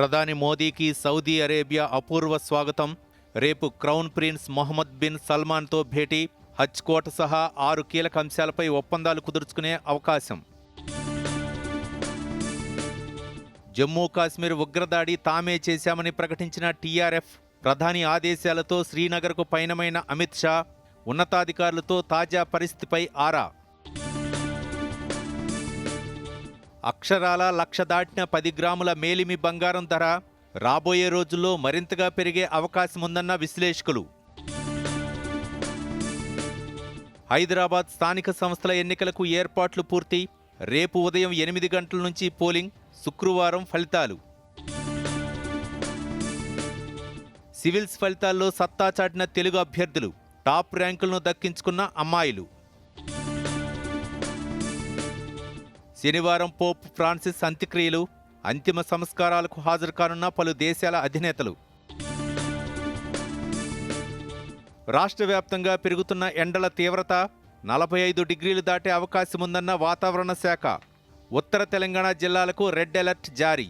ప్రధాని మోదీకి Saudi Arabia అపూర్వ స్వాగతం. రేపు క్రౌన్ ప్రిన్స్ మొహమ్మద్ బిన్ సల్మాన్తో భేటీ. హజ్ కోట సహా 6 కీలక అంశాలపై ఒప్పందాలు కుదుర్చుకునే అవకాశం. జమ్మూ కాశ్మీర్ ఉగ్రదాడి తామే చేశామని ప్రకటించిన టీఆర్ఎఫ్. ప్రధాని ఆదేశాలతో శ్రీనగర్కు పయనమైన అమిత్ షా. ఉన్నతాధికారులతో తాజా పరిస్థితిపై ఆరా. అక్షరాల 1,00,000 దాటిన 10 గ్రాముల మేలిమి బంగారం ధర రాబోయే రోజుల్లో మరింతగా పెరిగే అవకాశముందన్న విశ్లేషకులు. హైదరాబాద్ స్థానిక సంస్థల ఎన్నికలకు ఏర్పాట్లు పూర్తి. రేపు ఉదయం 8 గంటల నుంచి పోలింగ్. శుక్రవారం ఫలితాలు. సివిల్స్ ఫలితాల్లో సత్తా చాటిన తెలుగు అభ్యర్థులు. టాప్ ర్యాంకులను దక్కించుకున్న అమ్మాయిలు. శనివారం పోప్ ఫ్రాన్సిస్ అంత్యక్రియలు. అంతిమ సంస్కారాలకు హాజరు కానున్న పలు దేశాల అధినేతలు. రాష్ట్ర వ్యాప్తంగా పెరుగుతున్న ఎండల తీవ్రత 45 డిగ్రీలు దాటే అవకాశముందన్న వాతావరణ శాఖ. ఉత్తర తెలంగాణ జిల్లాలకు రెడ్ అలర్ట్ జారీ.